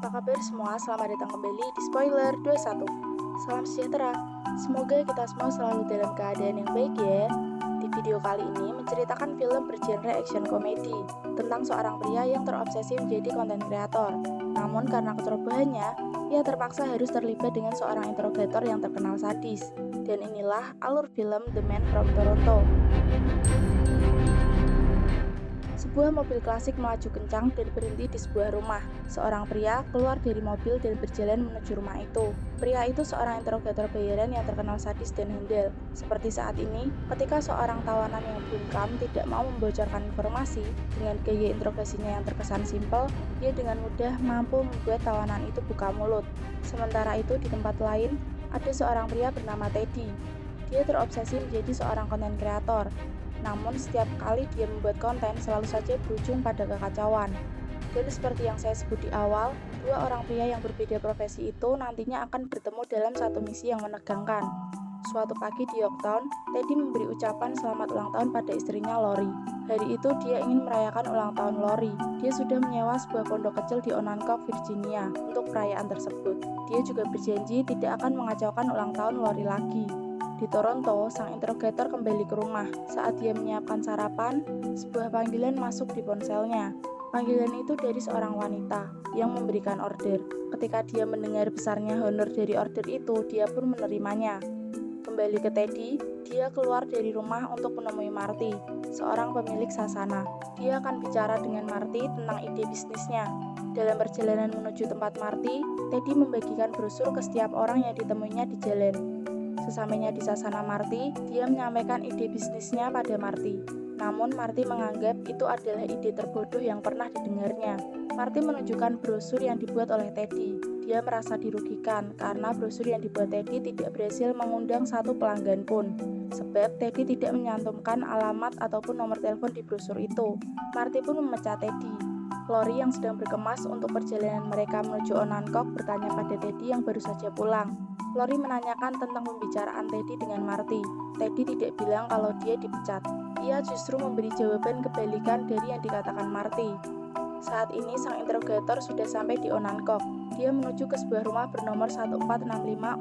apa kabar semua? Selamat datang kembali di Spoiler 21. Salam sejahtera. Semoga kita semua selalu dalam keadaan yang baik ya. Di video kali ini menceritakan film bergenre action komedi tentang seorang pria yang terobsesi menjadi konten kreator. Namun karena kecerobohannya, ia terpaksa harus terlibat dengan seorang interrogator yang terkenal sadis. Dan inilah alur film The Man from Toronto. Sebuah mobil klasik melaju kencang dan berhenti di sebuah rumah. Seorang pria keluar dari mobil dan berjalan menuju rumah itu. Pria itu seorang interrogator bayaran yang terkenal sadis dan handal. Seperti saat ini, ketika seorang tawanan yang bungkam tidak mau membocorkan informasi, dengan gaya interogasinya yang terkesan simpel, dia dengan mudah mampu membuat tawanan itu buka mulut. Sementara itu di tempat lain, ada seorang pria bernama Teddy. Dia terobsesi menjadi seorang konten kreator. Namun setiap kali dia membuat konten selalu saja berujung pada kekacauan. Dan seperti yang saya sebut di awal, dua orang pria yang berbeda profesi itu nantinya akan bertemu dalam satu misi yang menegangkan. Suatu pagi di Yorktown, Teddy memberi ucapan selamat ulang tahun pada istrinya Lori. Hari itu dia ingin merayakan ulang tahun Lori. Dia sudah menyewa sebuah pondok kecil di Onondaga, Virginia untuk perayaan tersebut. Dia juga berjanji tidak akan mengacaukan ulang tahun Lori lagi. Di Toronto, sang interrogator kembali ke rumah. Saat dia menyiapkan sarapan, sebuah panggilan masuk di ponselnya. Panggilan itu dari seorang wanita yang memberikan order. Ketika dia mendengar besarnya honor dari order itu, dia pun menerimanya. Kembali ke Teddy, dia keluar dari rumah untuk menemui Marty, seorang pemilik sasana. Dia akan bicara dengan Marty tentang ide bisnisnya. Dalam perjalanan menuju tempat Marty, Teddy membagikan brosur ke setiap orang yang ditemuinya di jalan. Sesampainya di sasana Marty, dia menyampaikan ide bisnisnya pada Marty. Namun Marty menganggap itu adalah ide terbodoh yang pernah didengarnya. Marty menunjukkan brosur yang dibuat oleh Teddy. Dia merasa dirugikan karena brosur yang dibuat Teddy tidak berhasil mengundang satu pelanggan pun. Sebab Teddy tidak menyantumkan alamat ataupun nomor telepon di brosur itu. Marty pun memecat Teddy. Lori yang sedang berkemas untuk perjalanan mereka menuju Onondaga bertanya pada Teddy yang baru saja pulang. Lori menanyakan tentang pembicaraan Teddy dengan Marty. Teddy tidak bilang kalau dia dipecat. Ia justru memberi jawaban kebalikan dari yang dikatakan Marty. Saat ini sang interrogator sudah sampai di Onondaga. Dia menuju ke sebuah rumah bernomor 1465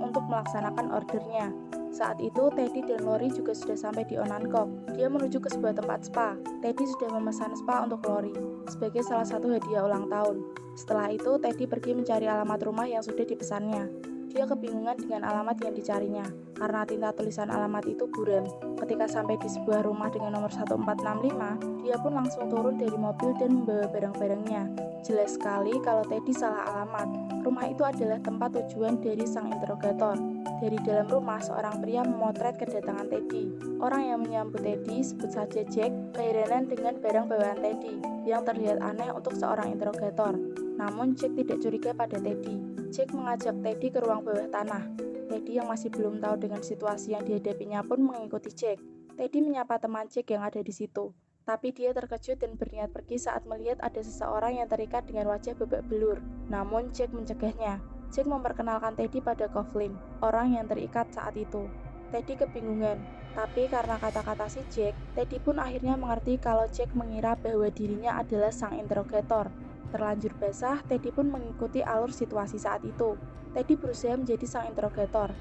untuk melaksanakan ordernya. Saat itu, Teddy dan Lori juga sudah sampai di Onondaga. Dia menuju ke sebuah tempat spa. Teddy sudah memesan spa untuk Lori sebagai salah satu hadiah ulang tahun. Setelah itu, Teddy pergi mencari alamat rumah yang sudah dipesannya. Dia kebingungan dengan alamat yang dicarinya, karena tinta tulisan alamat itu buram. Ketika sampai di sebuah rumah dengan nomor 1465, dia pun langsung turun dari mobil dan membawa barang-barangnya. Jelas sekali kalau Teddy salah alamat. Rumah itu adalah tempat tujuan dari sang interrogator. Dari dalam rumah, seorang pria memotret kedatangan Teddy. Orang yang menyambut Teddy, sebut saja Jack, keheranan dengan barang bawaan Teddy, yang terlihat aneh untuk seorang interrogator. Namun Jack tidak curiga pada Teddy. Jack mengajak Teddy ke ruang bawah tanah. Teddy yang masih belum tahu dengan situasi yang dihadapinya pun mengikuti Jack. Teddy menyapa teman Jack yang ada di situ. Tapi dia terkejut dan berniat pergi saat melihat ada seseorang yang terikat dengan wajah babak belur. Namun Jack mencegahnya. Jack memperkenalkan Teddy pada Coughlin, orang yang terikat saat itu. Teddy kebingungan, tapi karena kata-kata si Jack, Teddy pun akhirnya mengerti kalau Jack mengira bahwa dirinya adalah sang interrogator. Terlanjur basah, Teddy pun mengikuti alur situasi saat itu. Teddy berusaha menjadi sang interrogator.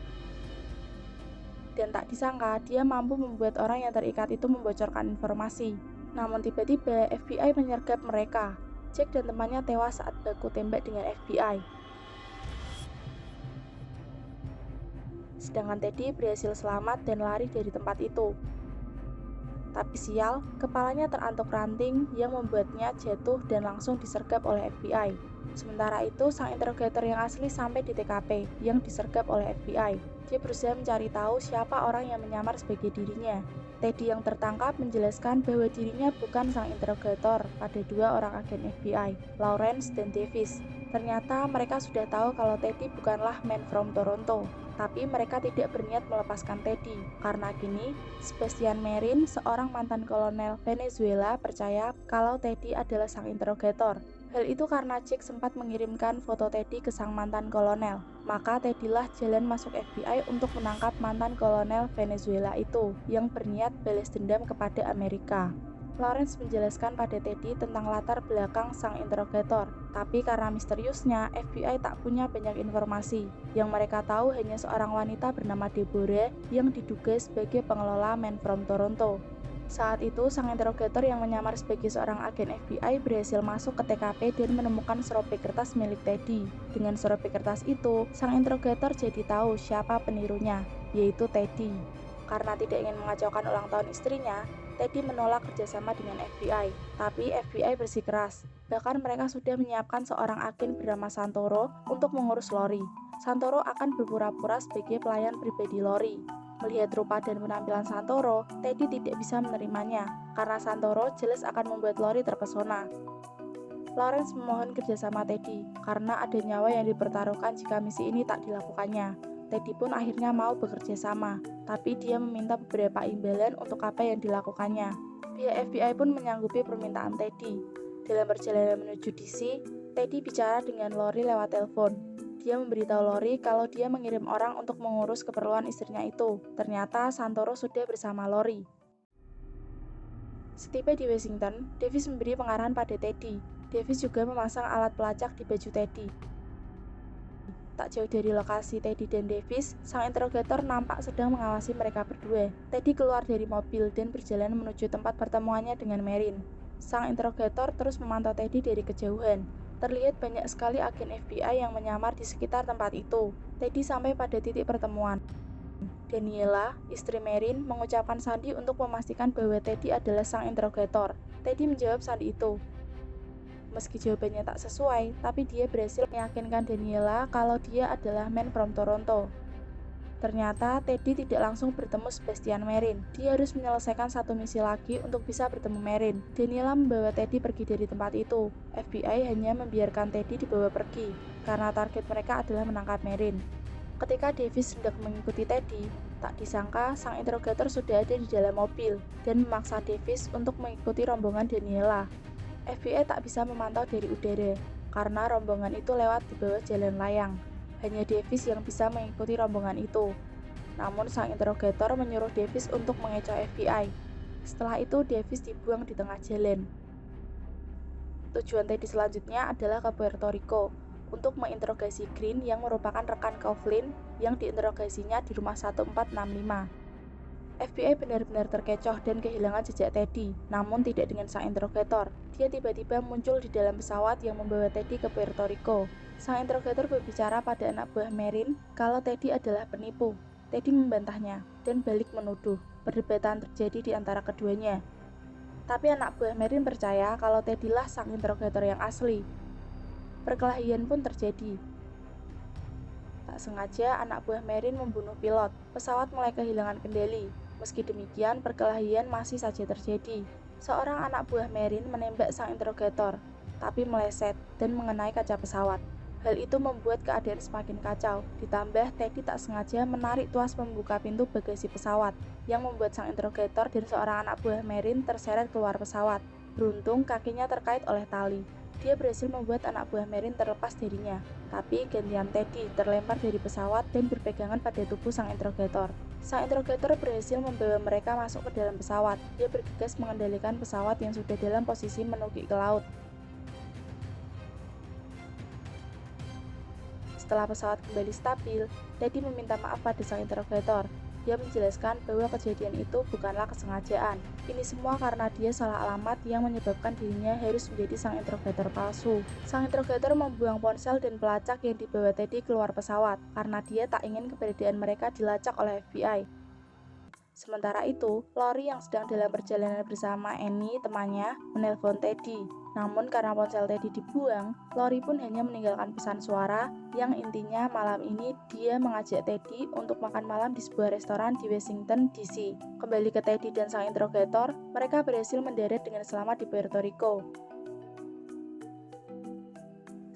Dan tak disangka, dia mampu membuat orang yang terikat itu membocorkan informasi. Namun tiba-tiba, FBI menyergap mereka. Jack dan temannya tewas saat baku tembak dengan FBI. Sedangkan Teddy berhasil selamat dan lari dari tempat itu. Tapi sial, kepalanya terantuk ranting yang membuatnya jatuh dan langsung disergap oleh FBI. Sementara itu, sang interrogator yang asli sampai di TKP yang disergap oleh FBI. Dia berusaha mencari tahu siapa orang yang menyamar sebagai dirinya. Teddy yang tertangkap menjelaskan bahwa dirinya bukan sang interrogator pada dua orang agen FBI, Lawrence dan Davis. Ternyata mereka sudah tahu kalau Teddy bukanlah Man from Toronto. Tapi mereka tidak berniat melepaskan Teddy. Karena gini, Sebastian Marin, seorang mantan kolonel Venezuela, percaya kalau Teddy adalah sang interrogator. Hal itu karena Jack sempat mengirimkan foto Teddy ke sang mantan kolonel. Maka Teddy lah jalan masuk FBI untuk menangkap mantan kolonel Venezuela itu yang berniat balas dendam kepada Amerika. Lawrence menjelaskan pada Teddy tentang latar belakang sang interrogator, tapi karena misteriusnya, FBI tak punya banyak informasi. Yang mereka tahu hanya seorang wanita bernama Deborah yang diduga sebagai pengelola Man from Toronto. Saat itu, sang interrogator yang menyamar sebagai seorang agen FBI berhasil masuk ke TKP dan menemukan serobek kertas milik Teddy. Dengan serobek kertas itu, sang interrogator jadi tahu siapa penirunya, yaitu Teddy. Karena tidak ingin mengacaukan ulang tahun istrinya, Teddy menolak kerjasama dengan FBI, tapi FBI bersikeras. Bahkan mereka sudah menyiapkan seorang agen bernama Santoro untuk mengurus Lori. Santoro akan berpura-pura sebagai pelayan pribadi Lori. Melihat rupa dan penampilan Santoro, Teddy tidak bisa menerimanya, karena Santoro jelas akan membuat Lori terpesona. Lawrence memohon kerjasama Teddy, karena ada nyawa yang dipertaruhkan jika misi ini tak dilakukannya. Teddy pun akhirnya mau bekerja sama, tapi dia meminta beberapa imbalan untuk apa yang dilakukannya. Pihak FBI pun menyanggupi permintaan Teddy. Dalam perjalanan menuju DC, Teddy bicara dengan Lori lewat telepon. Dia memberitahu Lori kalau dia mengirim orang untuk mengurus keperluan istrinya itu. Ternyata Santoro sudah bersama Lori. Setiba di Washington, Davis memberi pengarahan pada Teddy. Davis juga memasang alat pelacak di baju Teddy. Tak jauh dari lokasi Teddy dan Davis, sang interrogator nampak sedang mengawasi mereka berdua. Teddy keluar dari mobil dan berjalan menuju tempat pertemuannya dengan Marin. Sang interrogator terus memantau Teddy dari kejauhan. Terlihat banyak sekali agen FBI yang menyamar di sekitar tempat itu. Teddy sampai pada titik pertemuan. Daniela, istri Marin, mengucapkan sandi untuk memastikan bahwa Teddy adalah sang interrogator. Teddy menjawab sandi itu. Meski jawabannya tak sesuai, tapi dia berhasil meyakinkan Daniela kalau dia adalah Man from Toronto. Ternyata Teddy tidak langsung bertemu Sebastian Marin. Dia harus menyelesaikan satu misi lagi untuk bisa bertemu Marin. Daniela membawa Teddy pergi dari tempat itu. FBI hanya membiarkan Teddy dibawa pergi, karena target mereka adalah menangkap Marin. Ketika Davis hendak mengikuti Teddy, tak disangka sang interrogator sudah ada di dalam mobil dan memaksa Davis untuk mengikuti rombongan Daniela. FBI tak bisa memantau dari udara, karena rombongan itu lewat di bawah jalan layang. Hanya Davis yang bisa mengikuti rombongan itu. Namun sang interrogator menyuruh Davis untuk mengecoh FBI. Setelah itu Davis dibuang di tengah jalan. Tujuan Teddy selanjutnya adalah ke Puerto Rico untuk menginterogasi Green yang merupakan rekan Coughlin yang diinterogasinya di rumah 1465. FBI benar-benar terkecoh dan kehilangan jejak Teddy, namun tidak dengan sang interrogator. Dia tiba-tiba muncul di dalam pesawat yang membawa Teddy ke Puerto Rico. Sang interrogator berbicara pada anak buah Marin kalau Teddy adalah penipu. Teddy membantahnya dan balik menuduh. Perdebatan terjadi di antara keduanya. Tapi anak buah Marin percaya kalau Teddy lah sang interrogator yang asli. Perkelahian pun terjadi. Tak sengaja anak buah Marin membunuh pilot. Pesawat mulai kehilangan kendali. Meski demikian, perkelahian masih saja terjadi. Seorang anak buah Marin menembak sang interrogator, tapi meleset dan mengenai kaca pesawat. Hal itu membuat keadaan semakin kacau. Ditambah, Teddy tak sengaja menarik tuas membuka pintu bagasi pesawat, yang membuat sang interrogator dan seorang anak buah Marin terseret keluar pesawat. Beruntung, kakinya terkait oleh tali. Dia berhasil membuat anak buah Marin terlepas darinya, tapi gantian Teddy terlempar dari pesawat dan berpegangan pada tubuh sang interrogator. Sang interrogator berhasil membawa mereka masuk ke dalam pesawat. Dia bergegas mengendalikan pesawat yang sudah dalam posisi menukik ke laut. Setelah pesawat kembali stabil, Teddy meminta maaf pada sang interrogator. Dia menjelaskan bahwa kejadian itu bukanlah kesengajaan. Ini semua karena dia salah alamat yang menyebabkan dirinya harus menjadi sang interrogator palsu. Sang interrogator membuang ponsel dan pelacak yang dibawa Teddy keluar pesawat karena dia tak ingin keberadaan mereka dilacak oleh FBI. Sementara itu, Lori yang sedang dalam perjalanan bersama Annie, temannya, menelpon Teddy. Namun karena ponsel Teddy dibuang, Lori pun hanya meninggalkan pesan suara yang intinya malam ini dia mengajak Teddy untuk makan malam di sebuah restoran di Washington, D.C. Kembali ke Teddy dan sang interrogator, mereka berhasil mendarat dengan selamat di Puerto Rico.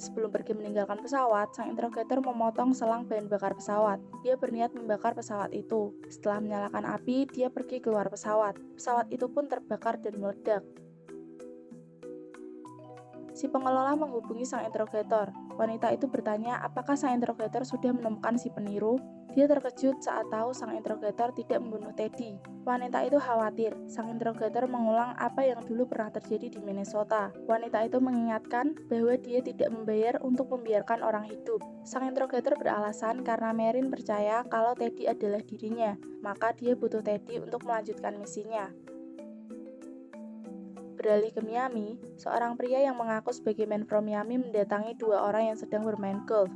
Sebelum pergi meninggalkan pesawat, sang interrogator memotong selang bahan bakar pesawat. Dia berniat membakar pesawat itu. Setelah menyalakan api, dia pergi keluar pesawat. Pesawat itu pun terbakar dan meledak. Si pengelola menghubungi sang interrogator. Wanita itu bertanya apakah sang interrogator sudah menemukan si peniru. Dia terkejut saat tahu sang interrogator tidak membunuh Teddy. Wanita itu khawatir. Sang interrogator mengulang apa yang dulu pernah terjadi di Minnesota. Wanita itu mengingatkan bahwa dia tidak membayar untuk membiarkan orang hidup. Sang interrogator beralasan karena Marin percaya kalau Teddy adalah dirinya, maka dia butuh Teddy untuk melanjutkan misinya. Beralih ke Miami, seorang pria yang mengaku sebagai man from Miami mendatangi dua orang yang sedang bermain golf.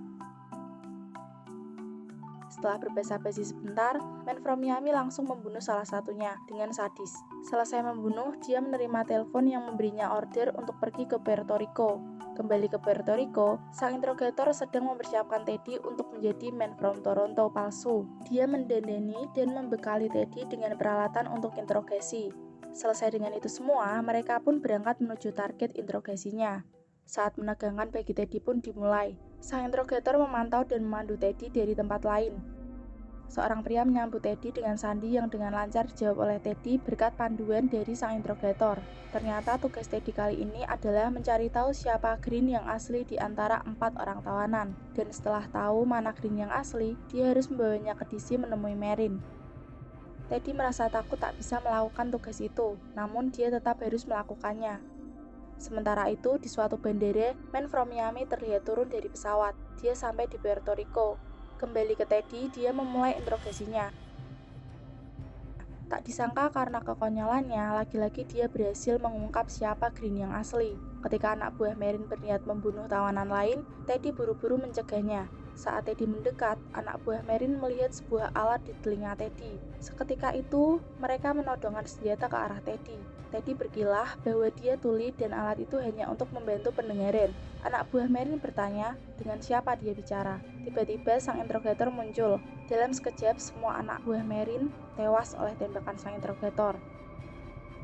Setelah berbasa-basi sebentar, man from Miami langsung membunuh salah satunya dengan sadis. Selesai membunuh, dia menerima telepon yang memberinya order untuk pergi ke Puerto Rico. Kembali ke Puerto Rico, sang interrogator sedang mempersiapkan Teddy untuk menjadi man from Toronto palsu. Dia mendandani dan membekali Teddy dengan peralatan untuk interogasi. Selesai dengan itu semua, mereka pun berangkat menuju target interogasinya. Saat menegangkan bagi Teddy pun dimulai. Sang interrogator memantau dan memandu Teddy dari tempat lain. Seorang pria menyambut Teddy dengan sandi yang dengan lancar dijawab oleh Teddy berkat panduan dari sang interrogator. Ternyata tugas Teddy kali ini adalah mencari tahu siapa Green yang asli di antara 4 orang tawanan. Dan setelah tahu mana Green yang asli, dia harus membawanya ke DC menemui Marin. Teddy merasa takut tak bisa melakukan tugas itu, namun dia tetap harus melakukannya. Sementara itu, di suatu bandara, man from Miami terlihat turun dari pesawat. Dia sampai di Puerto Rico. Kembali ke Teddy, dia memulai interogasinya. Tak disangka karena kekonyolannya, lagi-lagi dia berhasil mengungkap siapa Green yang asli. Ketika anak buah Marin berniat membunuh tawanan lain, Teddy buru-buru mencegahnya. Saat Teddy mendekat, anak buah Marin melihat sebuah alat di telinga Teddy. Seketika itu, mereka menodongkan senjata ke arah Teddy. Teddy berkilah bahwa dia tuli dan alat itu hanya untuk membantu pendengaran. Anak buah Marin bertanya, dengan siapa dia bicara. Tiba-tiba sang interrogator muncul. Dalam sekejap, semua anak buah Marin tewas oleh tembakan sang interrogator.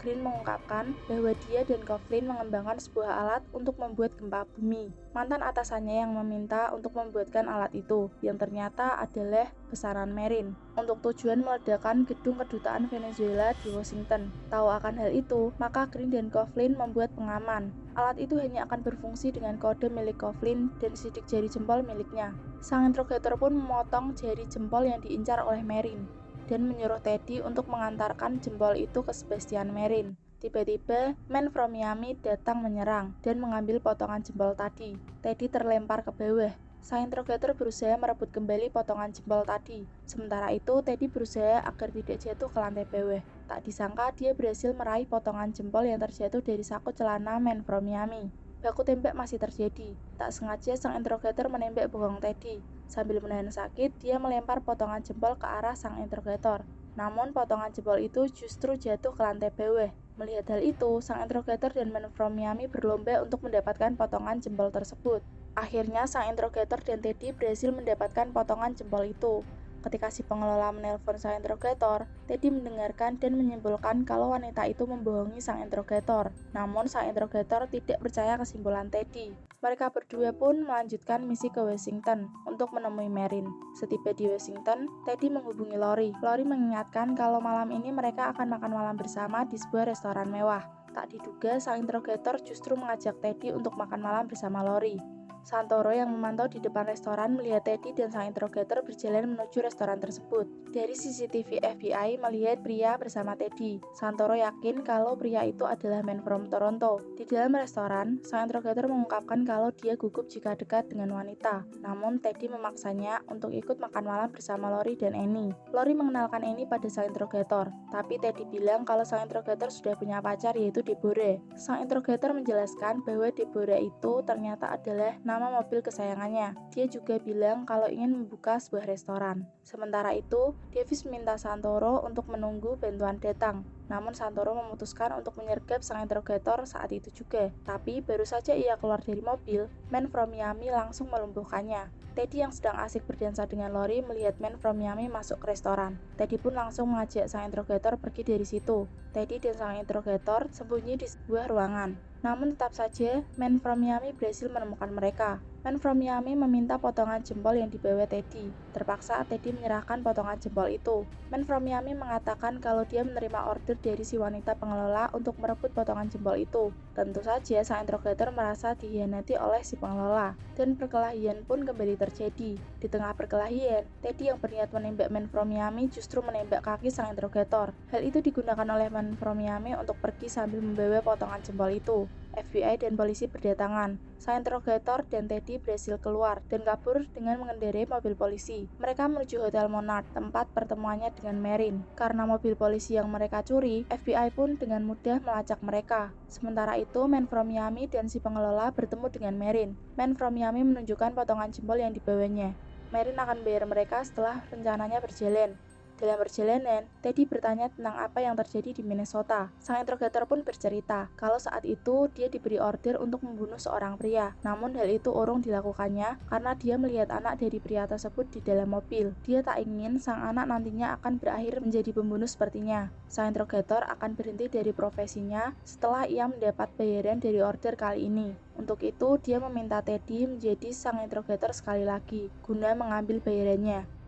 Green mengungkapkan bahwa dia dan Coughlin mengembangkan sebuah alat untuk membuat gempa bumi. Mantan atasannya yang meminta untuk membuatkan alat itu, yang ternyata adalah pesanan Marin, untuk tujuan meledakkan gedung kedutaan Venezuela di Washington. Tahu akan hal itu, maka Green dan Coughlin membuat pengaman. Alat itu hanya akan berfungsi dengan kode milik Coughlin dan sidik jari jempol miliknya. Sang interrogator pun memotong jari jempol yang diincar oleh Marin dan menyuruh Teddy untuk mengantarkan jempol itu ke Sebastian Marin. Tiba-tiba, man from Miami datang menyerang dan mengambil potongan jempol tadi. Teddy terlempar ke bawah. Sang interrogator berusaha merebut kembali potongan jempol tadi. Sementara itu, Teddy berusaha agar tidak jatuh ke lantai bawah. Tak disangka, dia berhasil meraih potongan jempol yang terjatuh dari saku celana man from Miami. Baku tembak masih terjadi. Tak sengaja sang interrogator menembak bokong Teddy. Sambil menahan sakit, dia melempar potongan jempol ke arah sang interrogator. Namun potongan jempol itu justru jatuh ke lantai bawah. Melihat hal itu, sang interrogator dan man from Miami berlomba untuk mendapatkan potongan jempol tersebut. Akhirnya sang interrogator dan Teddy berhasil mendapatkan potongan jempol itu. Ketika si pengelola menelpon sang interrogator, Teddy mendengarkan dan menyimpulkan kalau wanita itu membohongi sang interrogator. Namun sang interrogator tidak percaya kesimpulan Teddy. Mereka berdua pun melanjutkan misi ke Washington untuk menemui Marin. Setiba di Washington, Teddy menghubungi Lori. Lori mengingatkan kalau malam ini mereka akan makan malam bersama di sebuah restoran mewah. Tak diduga, sang interrogator justru mengajak Teddy untuk makan malam bersama Lori. Santoro yang memantau di depan restoran melihat Teddy dan sang interrogator berjalan menuju restoran tersebut. Dari CCTV FBI melihat pria bersama Teddy. Santoro yakin kalau pria itu adalah man from Toronto. Di dalam restoran, sang interrogator mengungkapkan kalau dia gugup jika dekat dengan wanita. Namun Teddy memaksanya untuk ikut makan malam bersama Lori dan Annie. Lori mengenalkan Annie pada sang interrogator, tapi Teddy bilang kalau sang interrogator sudah punya pacar yaitu Deborah. Sang interrogator menjelaskan bahwa Deborah itu ternyata adalah nama mobil kesayangannya. Dia juga bilang kalau ingin membuka sebuah restoran. Sementara itu, Davis meminta Santoro untuk menunggu bantuan datang. Namun Santoro memutuskan untuk menyergap sang interrogator saat itu juga. Tapi baru saja ia keluar dari mobil, man from Miami langsung melumpuhkannya. Teddy yang sedang asik berdansa dengan Lori melihat man from Miami masuk ke restoran. Teddy pun langsung mengajak sang interrogator pergi dari situ. Teddy dan sang interrogator sembunyi di sebuah ruangan. Namun tetap saja, Man from Miami berhasil menemukan mereka. Man from Miami meminta potongan jempol yang dibawa Teddy. Terpaksa Teddy menyerahkan potongan jempol itu. Man from Miami mengatakan kalau dia menerima order dari si wanita pengelola untuk merebut potongan jempol itu. Tentu saja sang interrogator merasa dihianati oleh si pengelola. Dan perkelahian pun kembali terjadi. Di tengah perkelahian, Teddy yang berniat menembak Man from Miami justru menembak kaki sang interrogator. Hal itu digunakan oleh Man from Miami untuk pergi sambil membawa potongan jempol itu. FBI dan polisi berdatangan. Sang interrogator dan Teddy berhasil keluar dan kabur dengan mengendarai mobil polisi. Mereka menuju Hotel Monarch, tempat pertemuannya dengan Marin. Karena mobil polisi yang mereka curi, FBI pun dengan mudah melacak mereka. Sementara itu, Man from Miami dan si pengelola bertemu dengan Marin. Man from Miami menunjukkan potongan jempol yang dibawanya. Marin akan bayar mereka setelah rencananya berjalan. Dalam perjalanan, Teddy bertanya tentang apa yang terjadi di Minnesota. Sang interrogator pun bercerita kalau saat itu dia diberi order untuk membunuh seorang pria. Namun hal itu urung dilakukannya karena dia melihat anak dari pria tersebut di dalam mobil. Dia tak ingin sang anak nantinya akan berakhir menjadi pembunuh sepertinya. Sang interrogator akan berhenti dari profesinya setelah ia mendapat bayaran dari order kali ini. Untuk itu, dia meminta Teddy menjadi sang interrogator sekali lagi, guna mengambil bayarannya.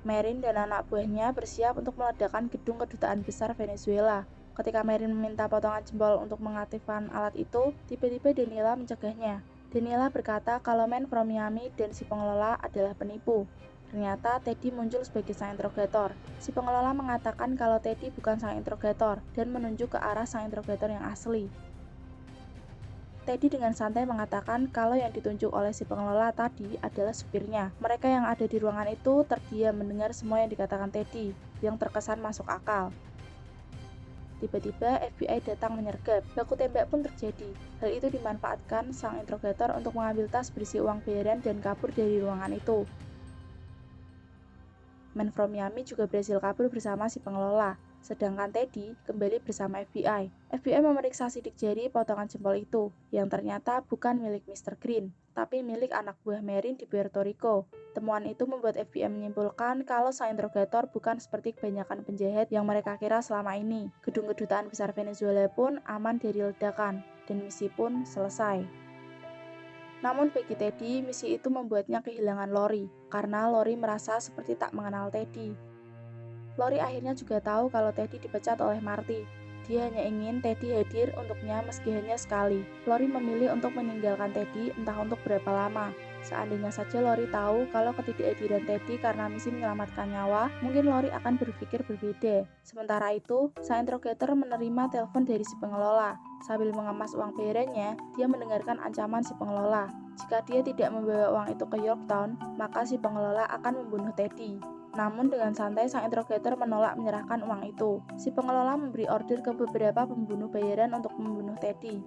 Marin dan anak buahnya bersiap untuk meledakkan gedung kedutaan besar Venezuela. Ketika Marin meminta potongan jempol untuk mengaktifkan alat itu, tiba-tiba Daniela mencegahnya. Daniela berkata kalau Man from Miami dan si pengelola adalah penipu. Ternyata Teddy muncul sebagai sang interrogator. Si pengelola mengatakan kalau Teddy bukan sang interrogator dan menunjuk ke arah sang interrogator yang asli. Teddy dengan santai mengatakan kalau yang ditunjuk oleh si pengelola tadi adalah supirnya. Mereka yang ada di ruangan itu terdiam mendengar semua yang dikatakan Teddy, yang terkesan masuk akal. Tiba-tiba FBI datang menyergap. Baku tembak pun terjadi. Hal itu dimanfaatkan sang interrogator untuk mengambil tas berisi uang bayaran dan kabur dari ruangan itu. Man from Miami juga berhasil kabur bersama si pengelola. Sedangkan Teddy kembali bersama FBI. FBI memeriksa sidik jari potongan jempol itu, yang ternyata bukan milik Mr. Green, tapi milik anak buah Marin di Puerto Rico. Temuan itu membuat FBI menyimpulkan kalau sang interrogator bukan seperti kebanyakan penjahat yang mereka kira selama ini. Gedung kedutaan besar Venezuela pun aman dari ledakan, dan misi pun selesai. Namun bagi Teddy, misi itu membuatnya kehilangan Lori, karena Lori merasa seperti tak mengenal Teddy. Lori akhirnya juga tahu kalau Teddy dipecat oleh Marty. Dia hanya ingin Teddy hadir untuknya meski hanya sekali. Lori memilih untuk meninggalkan Teddy entah untuk berapa lama. Seandainya saja Lori tahu kalau ketidakhadiran Teddy karena misi menyelamatkan nyawa, mungkin Lori akan berpikir berbeda. Sementara itu, sang interrogator menerima telepon dari si pengelola. Sambil mengemas uang bayarannya, dia mendengarkan ancaman si pengelola. Jika dia tidak membawa uang itu ke Yorktown, maka si pengelola akan membunuh Teddy. Namun dengan santai sang interrogator menolak menyerahkan uang itu. Si pengelola memberi order ke beberapa pembunuh bayaran untuk membunuh Teddy.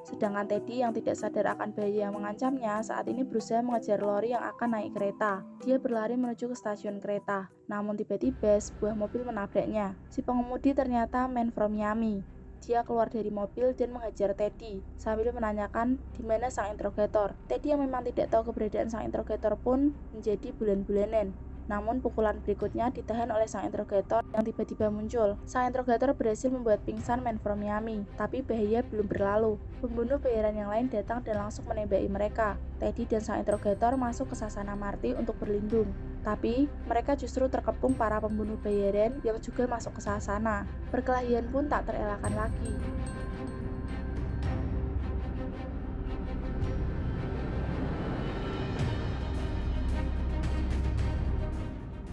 Sedangkan Teddy yang tidak sadar akan bahaya yang mengancamnya saat ini berusaha mengejar Lori yang akan naik kereta. Dia berlari menuju ke stasiun kereta. Namun tiba-tiba sebuah mobil menabraknya. Si pengemudi ternyata Man from Miami. Dia keluar dari mobil dan menghajar Teddy sambil menanyakan di mana sang interrogator. Teddy yang memang tidak tahu keberadaan sang interrogator pun menjadi bulan-bulanan. Namun pukulan berikutnya ditahan oleh sang interrogator yang tiba-tiba muncul. Sang interrogator berhasil membuat pingsan Man from Miami, tapi bahaya belum berlalu. Pembunuh bayaran yang lain datang dan langsung menembaki mereka. Teddy dan sang interrogator masuk ke sasana Marty untuk berlindung. Tapi mereka justru terkepung para pembunuh bayaran yang juga masuk ke sasana. Perkelahian pun tak terelakkan lagi.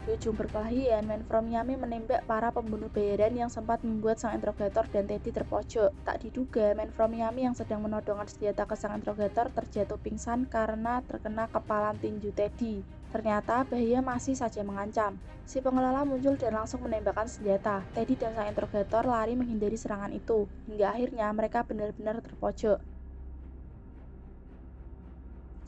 Di ujung perkelahian, Man from Miami menembak para pembunuh bayaran yang sempat membuat sang interrogator dan Teddy terpojok. Tak diduga, Man from Miami yang sedang menodongkan senjata ke sang interrogator terjatuh pingsan karena terkena kepalan tinju Teddy. Ternyata bahaya masih saja mengancam. Si pengelola muncul dan langsung menembakkan senjata. Teddy dan sang interrogator lari menghindari serangan itu, hingga akhirnya mereka benar-benar terpojok.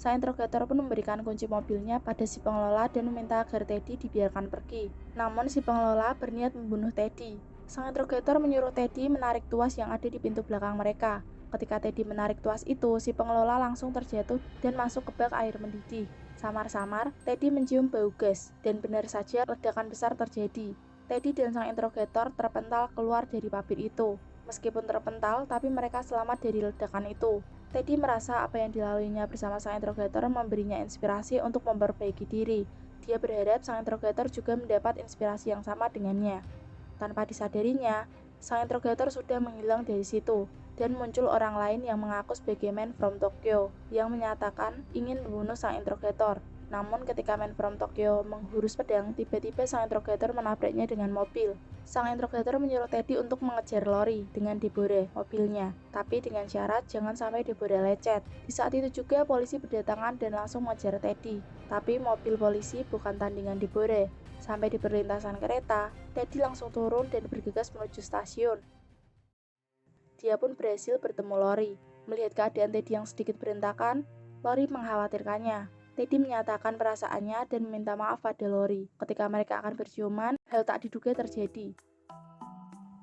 Sang interrogator pun memberikan kunci mobilnya pada si pengelola dan meminta agar Teddy dibiarkan pergi. Namun si pengelola berniat membunuh Teddy. Sang interrogator menyuruh Teddy menarik tuas yang ada di pintu belakang mereka. Ketika Teddy menarik tuas itu, si pengelola langsung terjatuh dan masuk ke bak air mendidih. Samar-samar, Teddy mencium bau gas, dan benar saja ledakan besar terjadi. Teddy dan sang interrogator terpental keluar dari pabrik itu. Meskipun terpental, tapi mereka selamat dari ledakan itu. Teddy merasa apa yang dilaluinya bersama sang interrogator memberinya inspirasi untuk memperbaiki diri. Dia berharap sang interrogator juga mendapat inspirasi yang sama dengannya. Tanpa disadarinya, sang interrogator sudah menghilang dari situ, dan muncul orang lain yang mengaku sebagai Man from Tokyo, yang menyatakan ingin membunuh sang interrogator. Namun ketika Man from Tokyo menghunus pedang, tiba-tiba sang interrogator menabraknya dengan mobil. Sang interrogator menyuruh Teddy untuk mengejar Lori dengan Deborah, mobilnya, tapi dengan syarat jangan sampai Deborah lecet. Di saat itu juga polisi berdatangan dan langsung mengejar Teddy, tapi mobil polisi bukan tandingan Deborah. Sampai di perlintasan kereta, Teddy langsung turun dan bergegas menuju stasiun. Dia pun berhasil bertemu Lori. Melihat keadaan Teddy yang sedikit berantakan, Lori mengkhawatirkannya. Teddy menyatakan perasaannya dan meminta maaf pada Lori. Ketika mereka akan berciuman, hal tak diduga terjadi.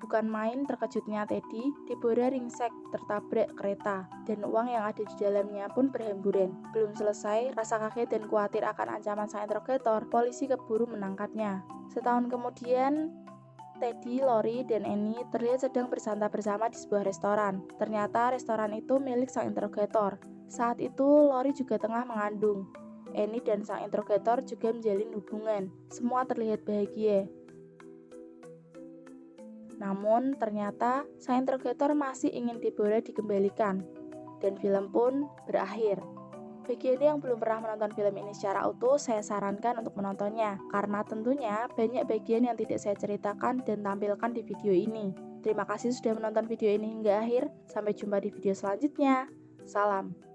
Bukan main terkejutnya Teddy, Deborah ringsek tertabrak kereta, dan uang yang ada di dalamnya pun berhamburan. Belum selesai, rasa kaget dan khawatir akan ancaman sang interrogator, polisi keburu menangkapnya. Setahun kemudian, Teddy, Lori, dan Annie terlihat sedang bersantap bersama di sebuah restoran. Ternyata restoran itu milik sang interrogator. Saat itu, Lori juga tengah mengandung. Annie dan sang interrogator juga menjalin hubungan. Semua terlihat bahagia. Namun, ternyata sang interrogator masih ingin Deborah dikembalikan. Dan film pun berakhir. Bagi Anda yang belum pernah menonton film ini secara utuh, saya sarankan untuk menontonnya, karena tentunya banyak bagian yang tidak saya ceritakan dan tampilkan di video ini. Terima kasih sudah menonton video ini hingga akhir, sampai jumpa di video selanjutnya. Salam.